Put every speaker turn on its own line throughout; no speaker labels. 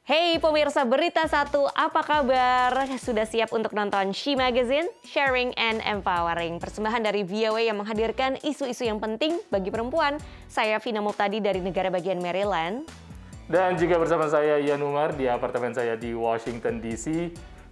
Hey pemirsa Berita Satu, apa kabar? Sudah siap untuk nonton She Magazine? Sharing and Empowering, persembahan dari VOA yang menghadirkan isu-isu yang penting bagi perempuan. Saya Vina Muhtadi dari negara bagian Maryland.
Dan juga bersama saya Ian Umar di apartemen saya di Washington DC.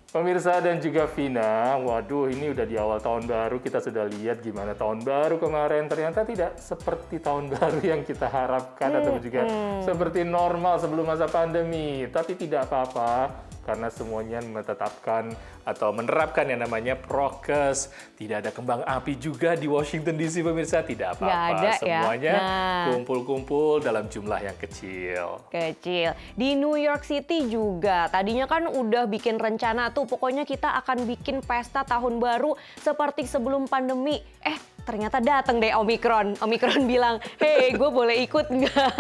Pemirsa dan juga Vina, waduh ini udah di awal tahun baru, kita sudah lihat gimana tahun baru kemarin. Ternyata tidak seperti tahun baru yang kita harapkan atau juga seperti normal sebelum masa pandemi. Tapi tidak apa-apa, karena semuanya menetapkan atau menerapkan yang namanya prokes. Tidak ada kembang api juga di Washington DC, pemirsa. Tidak apa-apa, semuanya kumpul-kumpul dalam jumlah yang kecil.
Di New York City juga, tadinya kan udah bikin rencana tuh, pokoknya kita akan bikin pesta tahun baru seperti sebelum pandemi. Ternyata datang deh Omikron. Omikron bilang, hey gue boleh ikut nggak?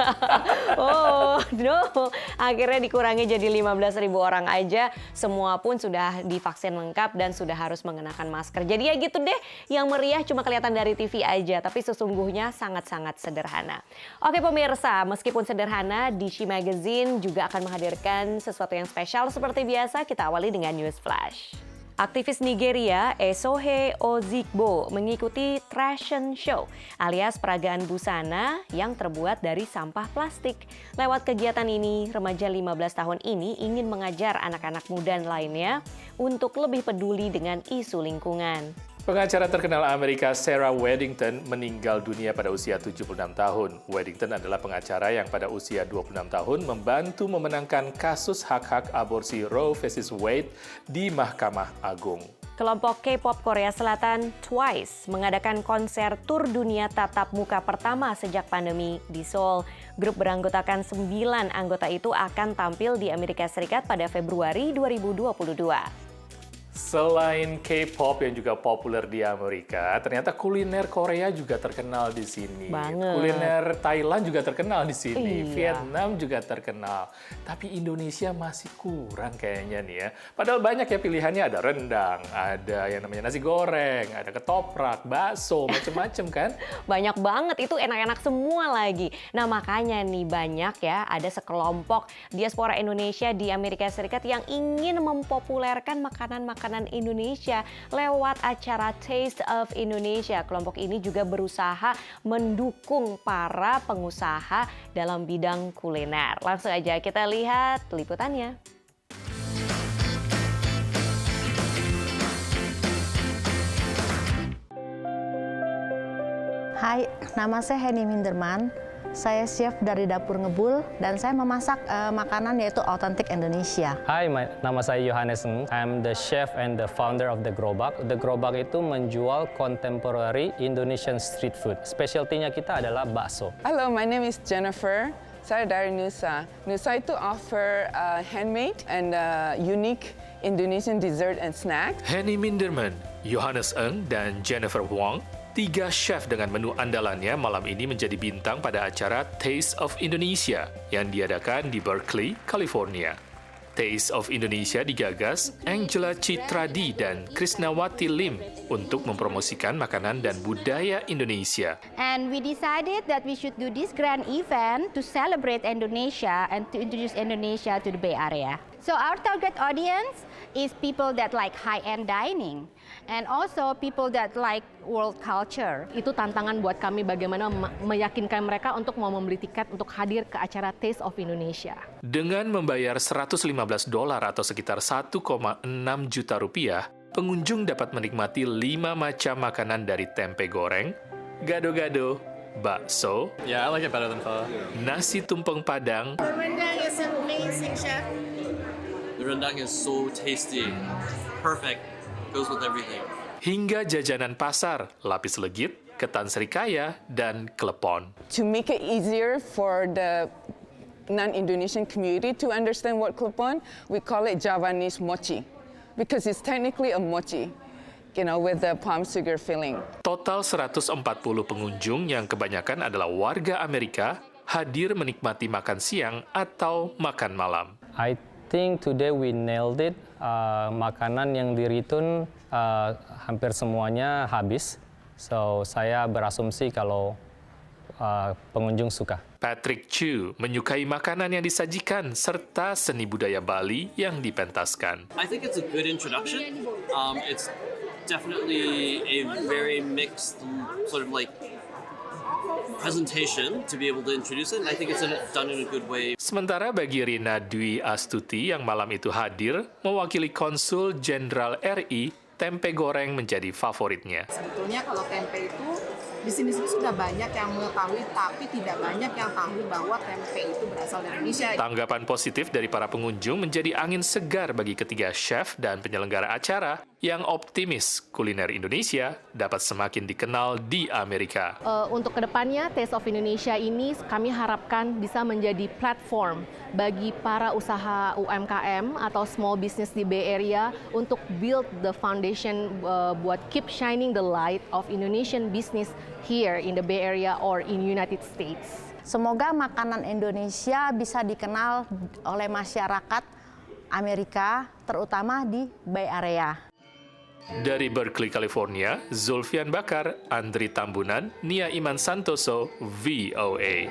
Oh no, akhirnya dikurangi jadi 15.000 orang aja. Semua pun sudah divaksin lengkap dan sudah harus mengenakan masker. Jadi ya gitu deh, yang meriah cuma kelihatan dari TV aja, tapi sesungguhnya sangat-sangat sederhana. Oke pemirsa, meskipun sederhana, di She Magazine juga akan menghadirkan sesuatu yang spesial seperti biasa. Kita awali dengan News Flash. Aktivis Nigeria Esohe Ozigbo mengikuti Fashion Show alias peragaan busana yang terbuat dari sampah plastik. Lewat kegiatan ini, remaja 15 tahun ini ingin mengajar anak-anak muda lainnya untuk lebih peduli dengan isu lingkungan.
Pengacara terkenal Amerika Sarah Waddington meninggal dunia pada usia 76 tahun. Waddington adalah pengacara yang pada usia 26 tahun membantu memenangkan kasus hak-hak aborsi Roe vs. Wade di Mahkamah Agung.
Kelompok K-pop Korea Selatan Twice mengadakan konser tur dunia tatap muka pertama sejak pandemi di Seoul. Grup beranggotakan 9 anggota itu akan tampil di Amerika Serikat pada Februari 2022.
Selain K-pop yang juga populer di Amerika, ternyata kuliner Korea juga terkenal di sini. Kuliner Thailand juga terkenal di sini. Vietnam juga terkenal. Tapi Indonesia masih kurang kayaknya nih ya. Padahal banyak ya pilihannya, ada rendang, ada yang namanya nasi goreng, ada ketoprak, bakso, macem-macem kan.
Banyak banget, itu enak-enak semua lagi. Nah makanya nih banyak ya, ada sekelompok diaspora Indonesia di Amerika Serikat yang ingin mempopulerkan makanan-makanan Indonesia lewat acara Taste of Indonesia. Kelompok ini juga berusaha mendukung para pengusaha dalam bidang kuliner. Langsung aja kita lihat liputannya.
Hai, nama saya Henny Minderman. Saya chef dari Dapur Ngebul dan saya memasak makanan yaitu otentik Indonesia.
Hai, nama saya Yohanes Ng. I'm the chef and the founder of The Gerobak. The Gerobak itu menjual contemporary Indonesian street food. Specialty-nya kita adalah bakso.
Hello, my name is Jennifer. Saya dari Nusa. Nusa itu offer handmade and unique Indonesian dessert and snack.
Henny Minderman, Yohanes Ng, dan Jennifer Wong, 3 chef dengan menu andalannya malam ini menjadi bintang pada acara Taste of Indonesia yang diadakan di Berkeley, California. Taste of Indonesia digagas Angela Citradi dan Krisnawati Lim untuk mempromosikan makanan dan budaya Indonesia.
And we decided that we should do this grand event to celebrate Indonesia and to introduce Indonesia to the Bay Area. So our target audience is people that like high-end dining and also people that like world culture.
Itu tantangan buat kami bagaimana meyakinkan mereka untuk mau membeli tiket untuk hadir ke acara Taste of Indonesia.
Dengan membayar $115 atau sekitar 1,6 juta rupiah, pengunjung dapat menikmati 5 macam makanan dari tempe goreng, gado-gado, bakso,
Yeah, I like it better than pho.
nasi tumpeng Padang,
The rendang is amazing, chef.
The rendang is so tasty, perfect, goes with everything.
hingga jajanan pasar, lapis legit, ketan serikaya, dan klepon.
To make it easier for the non-Indonesian community to understand what klepon, we call it Javanese mochi because it's technically a mochi, with the palm sugar filling.
Total 140 pengunjung yang kebanyakan adalah warga Amerika hadir menikmati makan siang atau makan malam.
I think today we nailed it. Makanan yang di return hampir semuanya habis. So saya berasumsi kalau pengunjung suka.
Patrick Chu menyukai makanan yang disajikan serta seni budaya Bali yang dipentaskan.
I think it's a good introduction. It's definitely a very mixed sort of like presentation to be able to introduce it, and I think it's done in a good way.
Sementara bagi Rina Dwi Astuti yang malam itu hadir, mewakili Konsul Jenderal RI, tempe goreng menjadi favoritnya.
Sebetulnya kalau tempe itu di sini sudah banyak yang mengetahui, tapi tidak banyak yang tahu bahwa tempe itu berasal dari Indonesia.
Tanggapan positif dari para pengunjung menjadi angin segar bagi ketiga chef dan penyelenggara acara yang optimis kuliner Indonesia dapat semakin dikenal di Amerika.
Untuk kedepannya, Taste of Indonesia ini kami harapkan bisa menjadi platform bagi para usaha UMKM atau small business di Bay Area untuk build the foundation buat keep shining the light of Indonesian business here in the Bay Area or in United States.
Semoga makanan Indonesia bisa dikenal oleh masyarakat Amerika, terutama di Bay Area.
Dari Berkeley, California, Zulfian Bakar, Andri Tambunan, Nia Iman Santoso, VOA.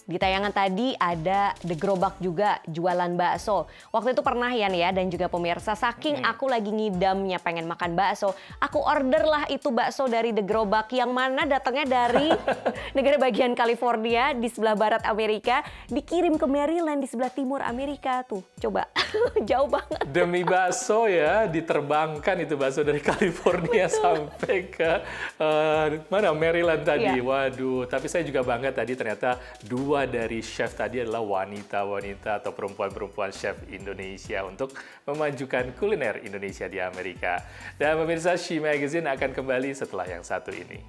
Di tayangan tadi ada The Gerobak juga, jualan bakso. Waktu itu pernah ya dan juga pemirsa, saking aku lagi ngidamnya pengen makan bakso, aku order lah itu bakso dari The Gerobak yang mana datangnya dari negara bagian California di sebelah barat Amerika, dikirim ke Maryland di sebelah timur Amerika tuh. Coba, jauh banget.
Demi bakso ya, diterbangkan itu bakso dari California sampai ke mana Maryland tadi.
Iya.
Waduh, tapi saya juga bangga tadi ternyata dua dari chef tadi adalah wanita-wanita atau perempuan-perempuan chef Indonesia untuk memajukan kuliner Indonesia di Amerika. Dan pemirsa, She Magazine akan kembali setelah yang satu ini.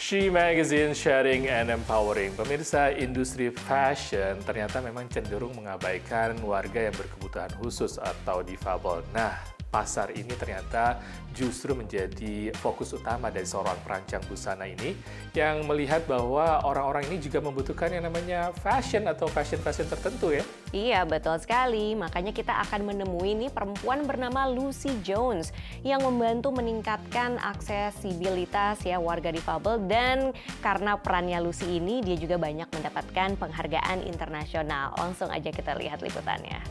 She Magazine, sharing and empowering. Pemirsa, industri fashion ternyata memang cenderung mengabaikan warga yang berkebutuhan khusus atau difabel. Nah, pasar ini ternyata justru menjadi fokus utama dari seorang perancang busana ini yang melihat bahwa orang-orang ini juga membutuhkan yang namanya fashion atau fashion-fashion tertentu ya.
Iya, betul sekali. Makanya kita akan menemui nih perempuan bernama Lucy Jones yang membantu meningkatkan aksesibilitas ya warga difabel, dan karena perannya Lucy ini dia juga banyak mendapatkan penghargaan internasional. Langsung aja kita lihat liputannya.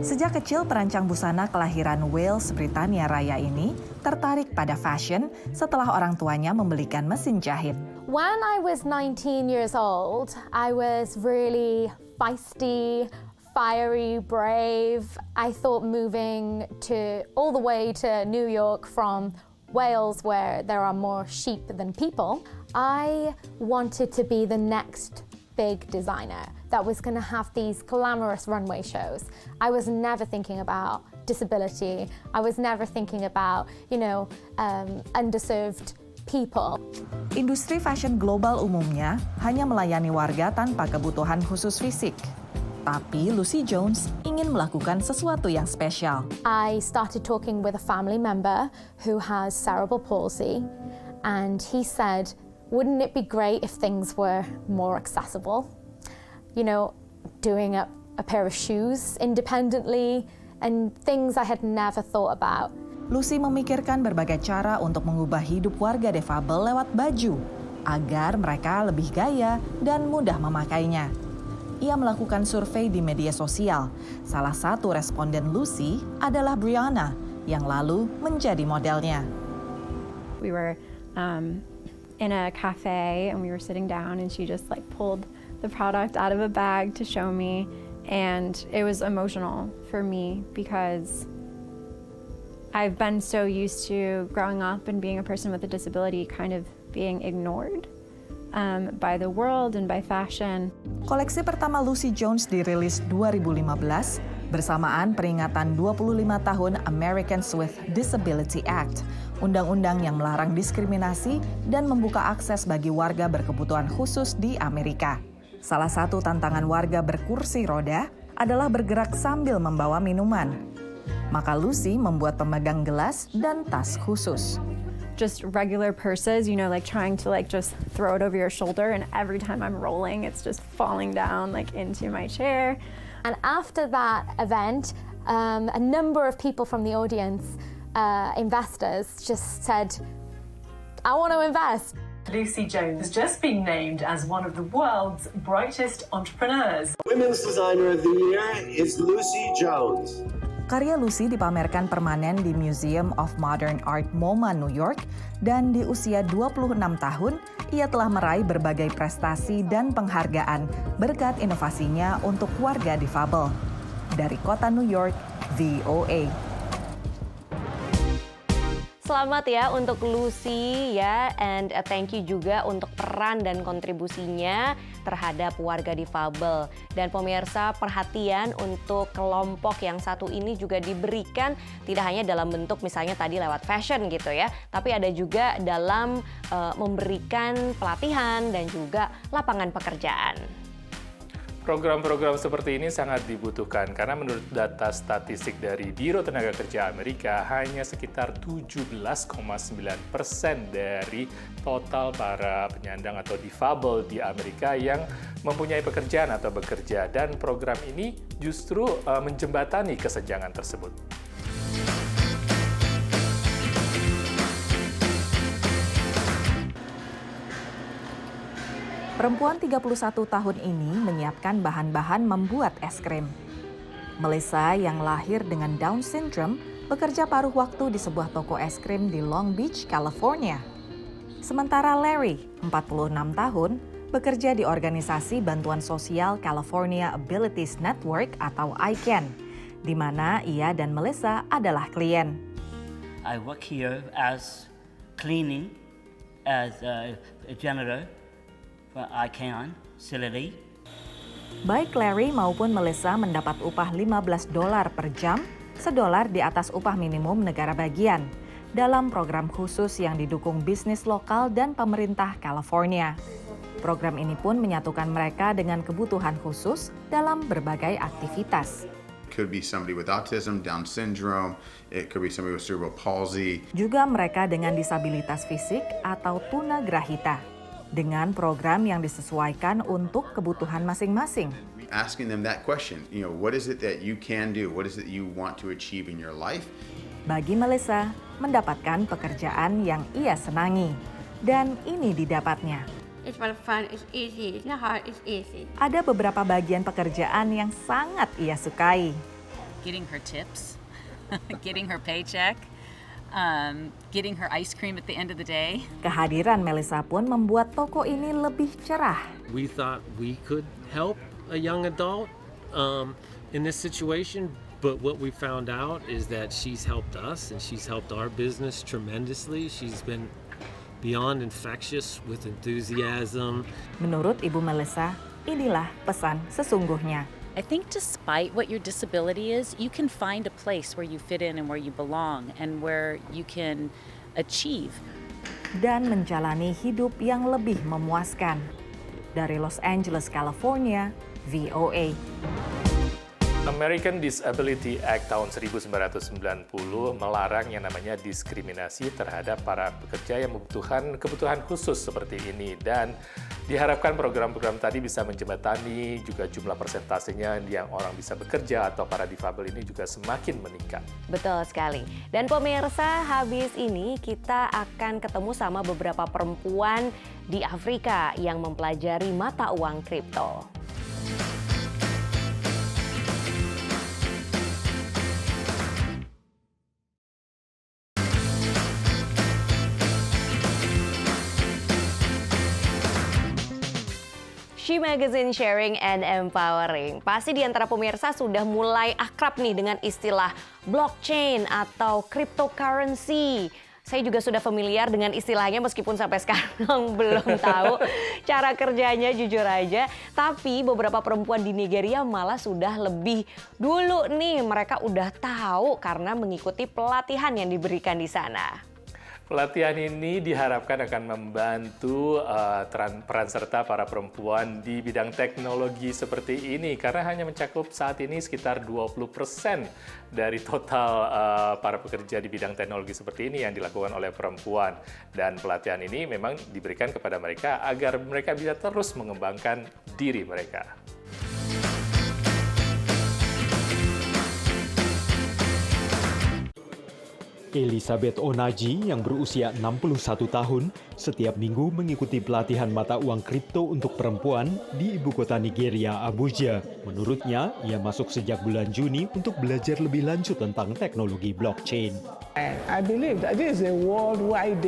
Sejak kecil, perancang busana kelahiran Wales, Britania Raya ini tertarik pada fashion setelah orang tuanya membelikan mesin jahit.
When I was 19 years old, I was really feisty, fiery, brave. I thought moving all the way to New York from Wales, where there are more sheep than people, I wanted to be the next big designer that was going to have these glamorous runway shows. I was never thinking about disability. I was never thinking about, underserved people.
Industri fashion global umumnya hanya melayani warga tanpa kebutuhan khusus fisik. Tapi Lucy Jones ingin melakukan sesuatu yang spesial.
I started talking with a family member who has cerebral palsy, and he said, wouldn't it be great if things were more accessible? Doing a pair of shoes independently and things I had never thought about.
Lucy memikirkan berbagai cara untuk mengubah hidup warga defabel lewat baju, agar mereka lebih gaya dan mudah memakainya. Ia melakukan survei di media sosial. Salah satu responden Lucy adalah Brianna, yang lalu menjadi modelnya.
We were in a cafe and we were sitting down and she just pulled the product out of a bag to show me, and it was emotional for me because I've been so used to growing up and being a person with a disability kind of being ignored by the world and by fashion.
Koleksi pertama Lucy Jones dirilis 2015 bersamaan peringatan 25 tahun Americans with Disability Act, undang-undang yang melarang diskriminasi dan membuka akses bagi warga berkebutuhan khusus di Amerika. Salah satu tantangan warga berkursi roda adalah bergerak sambil membawa minuman. Maka Lucy membuat pemegang gelas dan tas khusus.
Just regular purses, you know, like trying to like just throw it over your shoulder, and every time I'm rolling, it's just falling down like into my chair.
And after that event, a number of people from the audience, investors, just said, I want to invest.
Lucy Jones has just been named as one of the world's brightest entrepreneurs.
Women's Designer of the Year is Lucy Jones.
Karya Lucy dipamerkan permanen di Museum of Modern Art MoMA, New York, dan di usia 26 tahun, ia telah meraih berbagai prestasi dan penghargaan berkat inovasinya untuk warga difabel. Dari kota New York, VOA.
Selamat ya untuk Lucy ya, and thank you juga untuk peran dan kontribusinya terhadap warga difabel. Dan pemirsa, perhatian untuk kelompok yang satu ini juga diberikan tidak hanya dalam bentuk misalnya tadi lewat fashion gitu ya, tapi ada juga dalam memberikan pelatihan dan juga lapangan pekerjaan.
Program-program seperti ini sangat dibutuhkan karena menurut data statistik dari Biro Tenaga Kerja Amerika, hanya sekitar 17,9% dari total para penyandang atau difabel di Amerika yang mempunyai pekerjaan atau bekerja, dan program ini justru menjembatani kesenjangan tersebut.
Perempuan 31 tahun ini menyiapkan bahan-bahan membuat es krim. Melissa yang lahir dengan Down syndrome bekerja paruh waktu di sebuah toko es krim di Long Beach, California. Sementara Larry, 46 tahun, bekerja di organisasi bantuan sosial California Abilities Network atau ICANN, di mana ia dan Melissa adalah klien.
I work here as cleaning, as a janitor. I can, facility.
Baik Larry maupun Melissa mendapat upah $15 per jam, $1 di atas upah minimum negara bagian, dalam program khusus yang didukung bisnis lokal dan pemerintah California. Program ini pun menyatukan mereka dengan kebutuhan khusus dalam berbagai aktivitas.
Could be somebody with autism, Down syndrome, it could be somebody with cerebral palsy.
Juga mereka dengan disabilitas fisik atau tunagrahita, dengan program yang disesuaikan untuk kebutuhan masing-masing.
Asking them that question, you know, what is it that you can do? What is it you want to achieve in your life?
Bagi Melissa, mendapatkan pekerjaan yang ia senangi, dan ini didapatnya.
It's fun, it's easy, it's not hard, it's easy.
Ada beberapa bagian pekerjaan yang sangat ia sukai.
Getting her tips, getting her paycheck. Getting her ice cream at the end of the day.
Kehadiran Melissa pun membuat toko ini lebih cerah.
We thought we could help a young adult in this situation, but what we found out is that she's helped us and she's helped our business tremendously. She's been beyond infectious with enthusiasm.
Menurut Ibu Melissa, inilah pesan sesungguhnya.
I think despite what your disability is, you can find a place where you fit in and where you belong and where you can achieve.
Dan menjalani hidup yang lebih memuaskan. Dari Los Angeles, California, VOA.
American Disability Act tahun 1990 melarang yang namanya diskriminasi terhadap para pekerja yang membutuhkan kebutuhan khusus seperti ini, dan diharapkan program-program tadi bisa menjembatani juga jumlah persentasenya yang orang bisa bekerja atau para difabel ini juga semakin meningkat.
Betul sekali. Dan pemirsa, habis ini kita akan ketemu sama beberapa perempuan di Afrika yang mempelajari mata uang kripto. She Magazine Sharing and Empowering. Pasti di antara pemirsa sudah mulai akrab nih dengan istilah blockchain atau cryptocurrency. Saya juga sudah familiar dengan istilahnya meskipun sampai sekarang belum tahu cara kerjanya jujur aja. Tapi beberapa perempuan di Nigeria malah sudah lebih dulu nih, mereka udah tahu karena mengikuti pelatihan yang diberikan di sana.
Pelatihan ini diharapkan akan membantu peran serta para perempuan di bidang teknologi seperti ini karena hanya mencakup saat ini sekitar 20% dari total para pekerja di bidang teknologi seperti ini yang dilakukan oleh perempuan. Dan pelatihan ini memang diberikan kepada mereka agar mereka bisa terus mengembangkan diri mereka.
Elizabeth Onaji yang berusia 61 tahun setiap minggu mengikuti pelatihan mata uang kripto untuk perempuan di ibu kota Nigeria, Abuja. Menurutnya, ia masuk sejak bulan Juni untuk belajar lebih lanjut tentang teknologi blockchain.
I believe that this is a worldwide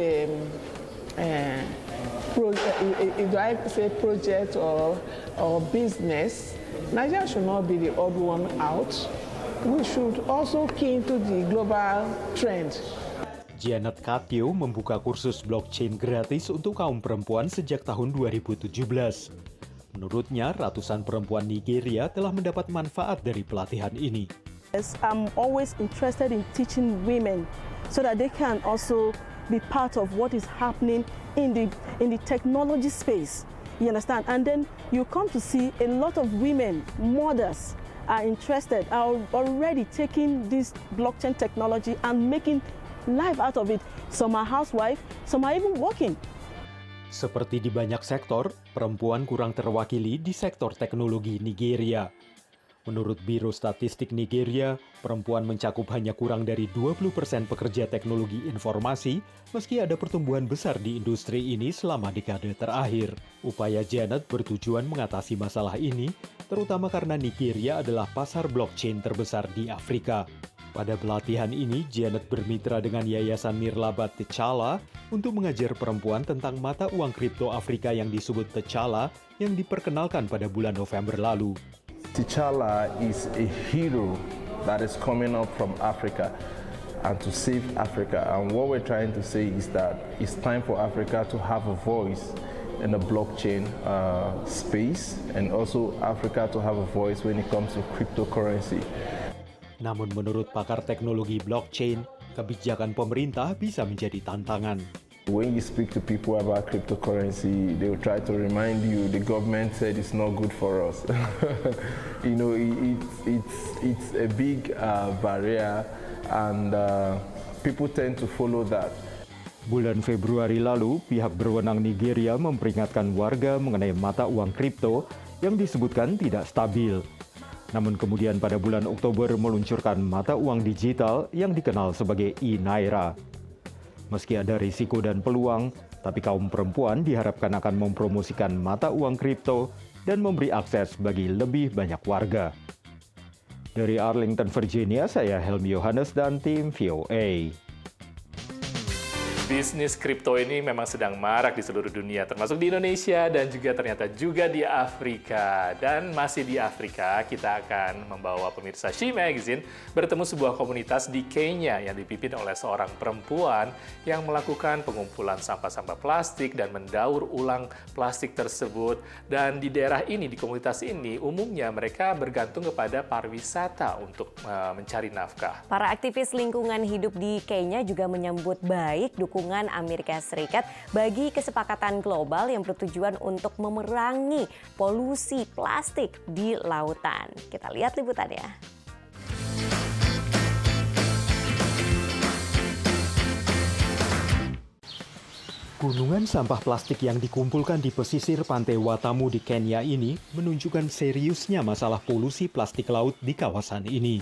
project or business. Nigeria should not be the odd one out. We should also key into the global trend.
Janet Katio membuka kursus blockchain gratis untuk kaum perempuan sejak tahun 2017. Menurutnya, ratusan perempuan Nigeria telah mendapat manfaat dari pelatihan ini.
I'm always interested in teaching women so that they can also be part of what is happening in the technology space. You understand? And then you come to see a lot of women, mothers, are interested, are already taking this blockchain technology and making life out of it. Some are housewives, some are even working.
Seperti di banyak sektor, perempuan kurang terwakili di sektor teknologi Nigeria. Menurut Biro Statistik Nigeria, perempuan mencakup hanya kurang dari 20% pekerja teknologi informasi, meski ada pertumbuhan besar di industri ini selama dekade terakhir. Upaya Janet bertujuan mengatasi masalah ini, terutama karena Nigeria adalah pasar blockchain terbesar di Afrika. Pada pelatihan ini, Janet bermitra dengan Yayasan Mirlabat T'Challa untuk mengajar perempuan tentang mata uang kripto Afrika yang disebut T'Challa yang diperkenalkan pada bulan November lalu.
T'Challa is a hero that is coming up from Africa and to save Africa. And what we're trying to say is that it's time for Africa to have a voice in the blockchain space and also Africa to have a voice when it comes to cryptocurrency.
Namun menurut pakar teknologi blockchain, kebijakan pemerintah bisa menjadi tantangan.
When you speak to people about cryptocurrency, they will try to remind you the government said it's not good for us. You know, it's a big barrier and people tend to follow that.
Bulan Februari lalu, pihak berwenang Nigeria memperingatkan warga mengenai mata uang kripto yang disebutkan tidak stabil. Namun kemudian pada bulan Oktober meluncurkan mata uang digital yang dikenal sebagai e-Naira. Meski ada risiko dan peluang, tapi kaum perempuan diharapkan akan mempromosikan mata uang kripto dan memberi akses bagi lebih banyak warga. Dari Arlington, Virginia, saya Helmi Yohanes dan tim VOA.
Bisnis kripto ini memang sedang marak di seluruh dunia, termasuk di Indonesia dan juga ternyata juga di Afrika. Dan masih di Afrika, kita akan membawa pemirsa She Magazine bertemu sebuah komunitas di Kenya yang dipimpin oleh seorang perempuan yang melakukan pengumpulan sampah-sampah plastik dan mendaur ulang plastik tersebut. Dan di daerah ini, di komunitas ini, umumnya mereka bergantung kepada pariwisata untuk mencari nafkah.
Para aktivis lingkungan hidup di Kenya juga menyambut baik dukungan Amerika Serikat bagi kesepakatan global yang bertujuan untuk memerangi polusi plastik di lautan. Kita lihat liputannya.
Gunungan sampah plastik yang dikumpulkan di pesisir pantai Watamu di Kenya ini menunjukkan seriusnya masalah polusi plastik laut di kawasan ini.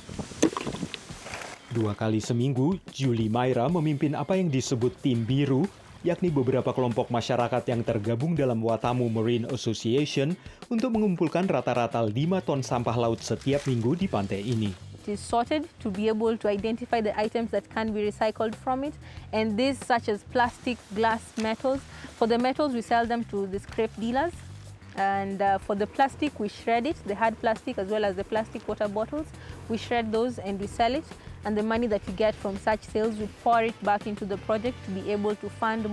2 kali seminggu, Julie Mayra memimpin apa yang disebut Tim Biru, yakni beberapa kelompok masyarakat yang tergabung dalam Watamu Marine Association untuk mengumpulkan rata-rata 5 ton sampah laut setiap minggu di pantai ini.
It is sorted to be able to identify the items that can be recycled from it, and these such as plastic, glass, metals. For the metals, we sell them to the scrap dealers. And for the plastic, we shred it, the hard plastic as well as the plastic water bottles. We shred those and we sell it. And the money that we get from such sales, we pour it back into the project to be able to fund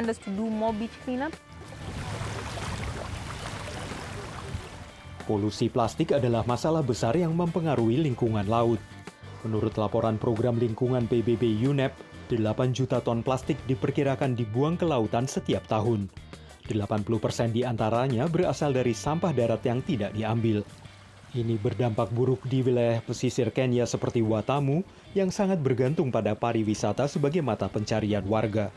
us to do more beach cleanup.
Polusi plastik adalah masalah besar yang mempengaruhi lingkungan laut. Menurut laporan program lingkungan PBB UNEP, 8 juta ton plastik diperkirakan dibuang ke lautan setiap tahun. 80% di antaranya berasal dari sampah darat yang tidak diambil. Ini berdampak buruk di wilayah pesisir Kenya seperti Watamu yang sangat bergantung pada pariwisata sebagai mata pencarian warga.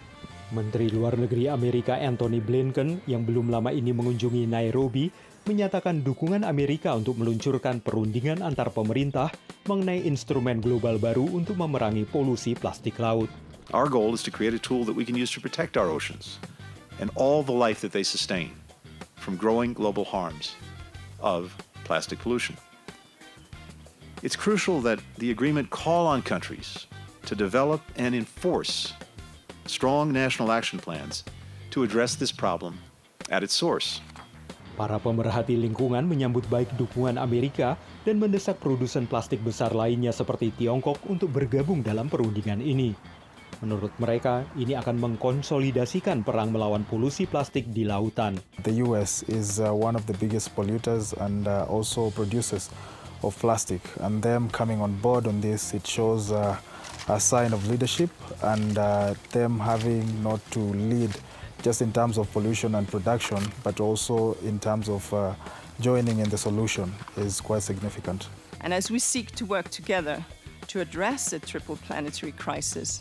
Menteri Luar Negeri Amerika Antony Blinken yang belum lama ini mengunjungi Nairobi menyatakan dukungan Amerika untuk meluncurkan perundingan antar pemerintah mengenai instrumen global baru untuk memerangi polusi plastik laut.
Our goal is to create a tool that we can use to protect our oceans and all the life that they sustain from growing global harms of plastic pollution. It's crucial that the agreement call on countries to develop and enforce strong national action plans to address this problem at its source.
Para pemerhati lingkungan menyambut baik dukungan Amerika dan mendesak produsen plastik besar lainnya seperti Tiongkok untuk bergabung dalam perundingan ini. Menurut mereka, ini akan mengkonsolidasikan perang melawan polusi plastik di lautan.
The US is one of the biggest polluters and also producers of plastic. And them coming on board on this, it shows a sign of leadership and them having not to lead just in terms of pollution and production, but also in terms of joining in the solution is quite significant.
And as we seek to work together to address the triple planetary crisis,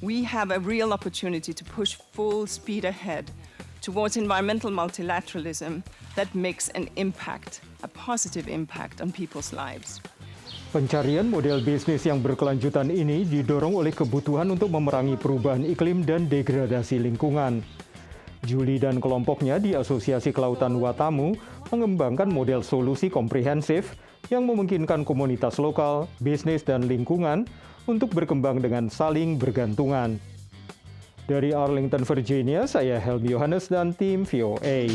we have a real opportunity to push full speed ahead towards environmental multilateralism that makes an impact, a positive impact on people's lives.
Pencarian model bisnis yang berkelanjutan ini didorong oleh kebutuhan untuk memerangi perubahan iklim dan degradasi lingkungan. Julie dan kelompoknya di Asosiasi Kelautan Watamu mengembangkan model solusi komprehensif yang memungkinkan komunitas lokal, bisnis, dan lingkungan untuk berkembang dengan saling bergantungan. Dari Arlington, Virginia, saya Helmi Yohanes dan tim VOA.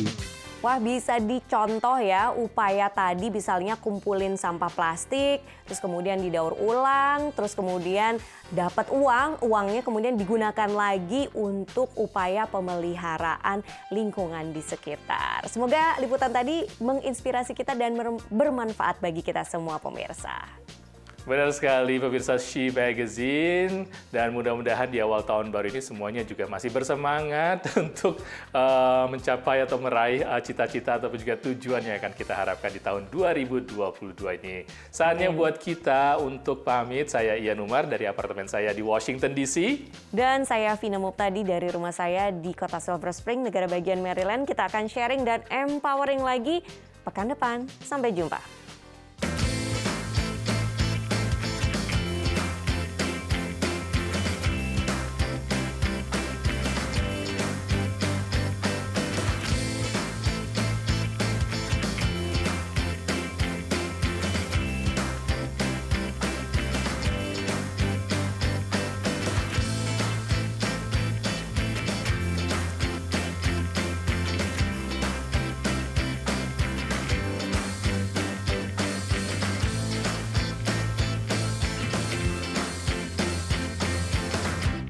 Wah, bisa dicontoh ya upaya tadi, misalnya kumpulin sampah plastik, terus kemudian didaur ulang, terus kemudian dapat uangnya kemudian digunakan lagi untuk upaya pemeliharaan lingkungan di sekitar. Semoga liputan tadi menginspirasi kita dan bermanfaat bagi kita semua pemirsa.
Benar sekali pemirsa She Magazine, dan mudah-mudahan di awal tahun baru ini semuanya juga masih bersemangat untuk mencapai atau meraih cita-cita ataupun juga tujuan yang akan kita harapkan di tahun 2022 ini. Saatnya buat kita untuk pamit. Saya Ian Umar dari apartemen saya di Washington DC.
Dan saya Vina Muptadi dari rumah saya di kota Silver Spring, negara bagian Maryland. Kita akan sharing dan empowering lagi pekan depan. Sampai jumpa.